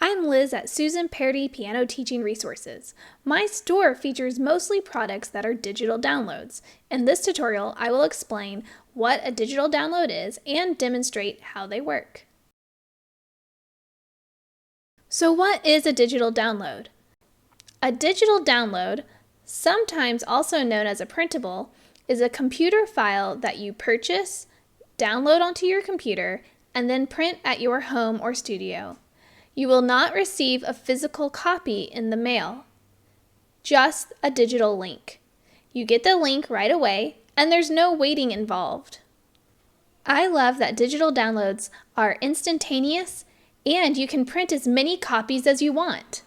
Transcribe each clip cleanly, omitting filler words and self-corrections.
I'm Liz at Susan Parody Piano Teaching Resources. My store features mostly products that are digital downloads. In this tutorial, I will explain what a digital download is and demonstrate how they work. So what is a digital download? A digital download, sometimes also known as a printable, is a computer file that you purchase, download onto your computer, and then print at your home or studio. You will not receive a physical copy in the mail, just a digital link. You get the link right away, and there's no waiting involved. I love that digital downloads are instantaneous, and you can print as many copies as you want.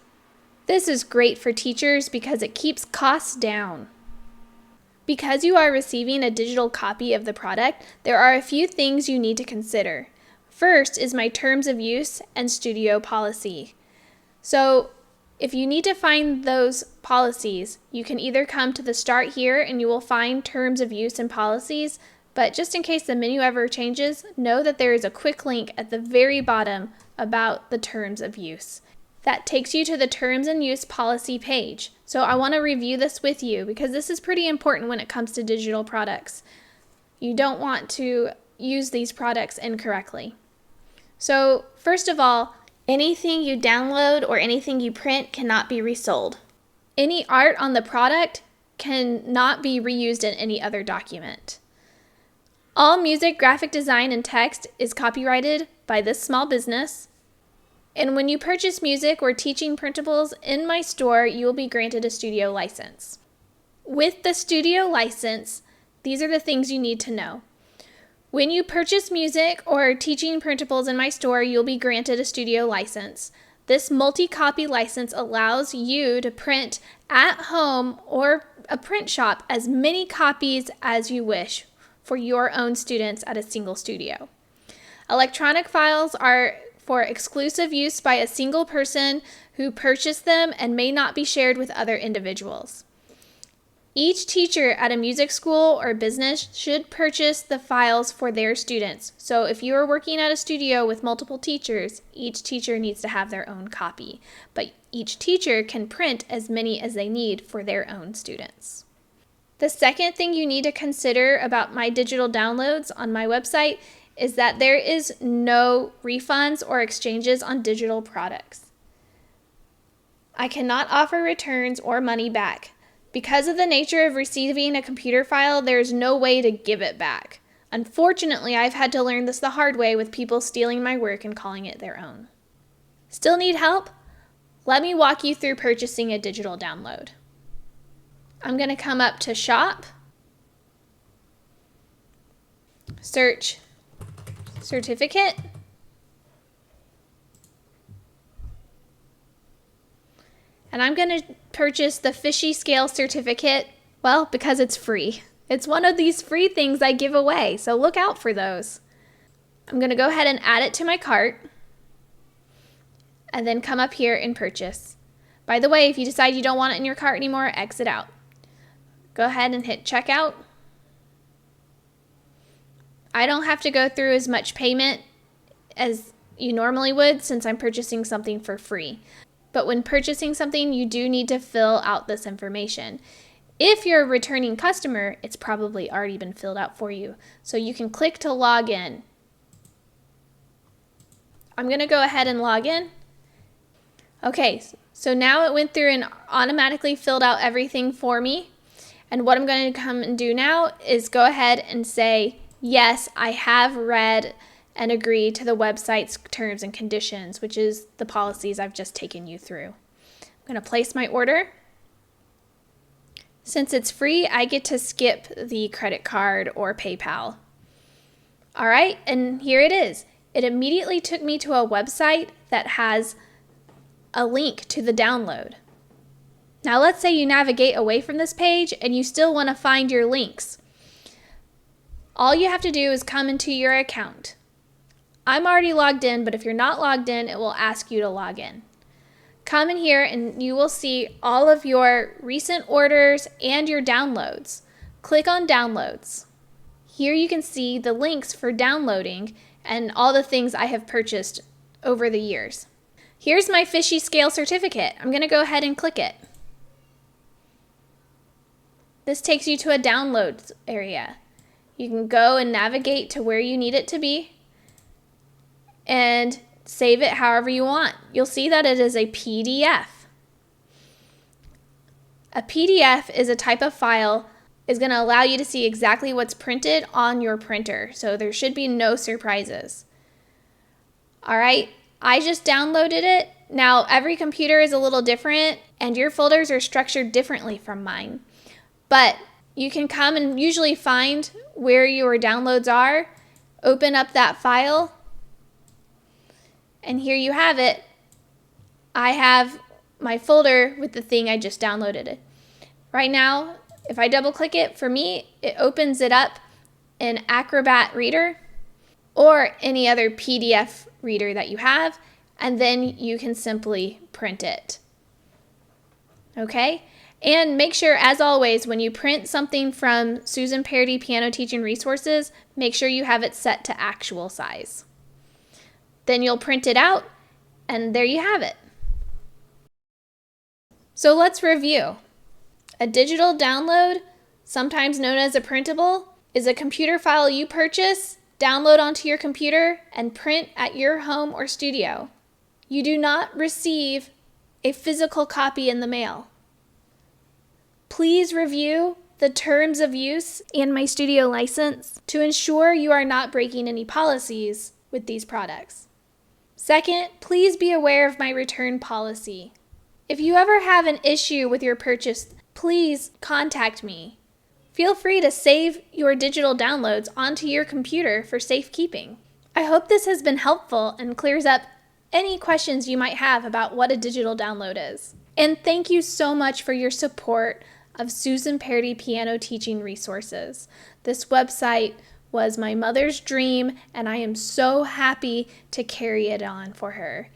This is great for teachers because it keeps costs down. Because you are receiving a digital copy of the product, there are a few things you need to consider. First is my terms of use and studio policy. So if you need to find those policies, you can either come to the start here and you will find terms of use and policies, but just in case the menu ever changes, know that there is a quick link at the very bottom about the terms of use. That takes you to the terms and use policy page. So I want to review this with you because this is pretty important when it comes to digital products. You don't want to use these products incorrectly. So first of all, anything you download or anything you print cannot be resold. Any art on the product cannot be reused in any other document. All music, graphic design, and text is copyrighted by this small business. And when you purchase music or teaching printables in my store, you will be granted a studio license. With the studio license, these are the things you need to know. When you purchase music or teaching printables in my store, you'll be granted a studio license. This multi-copy license allows you to print at home or a print shop as many copies as you wish for your own students at a single studio. Electronic files are for exclusive use by a single person who purchased them and may not be shared with other individuals. Each teacher at a music school or business should purchase the files for their students. So if you are working at a studio with multiple teachers, each teacher needs to have their own copy. But each teacher can print as many as they need for their own students. The second thing you need to consider about my digital downloads on my website is that there is no refunds or exchanges on digital products. I cannot offer returns or money back. Because of the nature of receiving a computer file, there's no way to give it back. Unfortunately, I've had to learn this the hard way with people stealing my work and calling it their own. Still need help? Let me walk you through purchasing a digital download. I'm going to come up to Shop, search Certificate, and I'm going to purchase the Fishy Scale Certificate, well, because it's free. It's one of these free things I give away, so look out for those. I'm going to go ahead and add it to my cart, and then come up here and purchase. By the way, if you decide you don't want it in your cart anymore, exit out. Go ahead and hit checkout. I don't have to go through as much payment as you normally would since I'm purchasing something for free. But when purchasing something, you do need to fill out this information. If you're a returning customer, it's probably already been filled out for you. So you can click to log in. I'm going to go ahead and log in. Okay, so now it went through and automatically filled out everything for me. And what I'm going to come and do now is go ahead and say, yes, I have read and agreed to the website's terms and conditions, which is the policies I've just taken you through. I'm going to place my order. Since it's free, I get to skip the credit card or PayPal. All right, and here it is. It immediately took me to a website that has a link to the download. Now let's say you navigate away from this page and you still want to find your links. All you have to do is come into your account. I'm already logged in, but if you're not logged in, it will ask you to log in. Come in here and you will see all of your recent orders and your downloads. Click on Downloads. Here you can see the links for downloading and all the things I have purchased over the years. Here's my Fishy Scale certificate. I'm going to go ahead and click it. This takes you to a downloads area. You can go and navigate to where you need it to be and save it however you want. You'll see that it is a PDF. A PDF is a type of file is going to allow you to see exactly what's printed on your printer. So there should be no surprises. All right, I just downloaded it. Now every computer is a little different and your folders are structured differently from mine. But you can come and usually find where your downloads are, open up that file, and here you have it. I have my folder with the thing I just downloaded. Right now, if I double click it, for me, it opens it up in Acrobat Reader or any other PDF reader that you have, and then you can simply print it. Okay? And make sure, as always, when you print something from Susan Parody Piano Teaching Resources, make sure you have it set to actual size. Then you'll print it out, and there you have it. So let's review. A digital download, sometimes known as a printable, is a computer file you purchase, download onto your computer, and print at your home or studio. You do not receive a physical copy in the mail. Please review the terms of use and my studio license to ensure you are not breaking any policies with these products. Second, please be aware of my return policy. If you ever have an issue with your purchase, please contact me. Feel free to save your digital downloads onto your computer for safekeeping. I hope this has been helpful and clears up any questions you might have about what a digital download is. And thank you so much for your support of Susan Parody Piano Teaching Resources. This website was my mother's dream, and I am so happy to carry it on for her.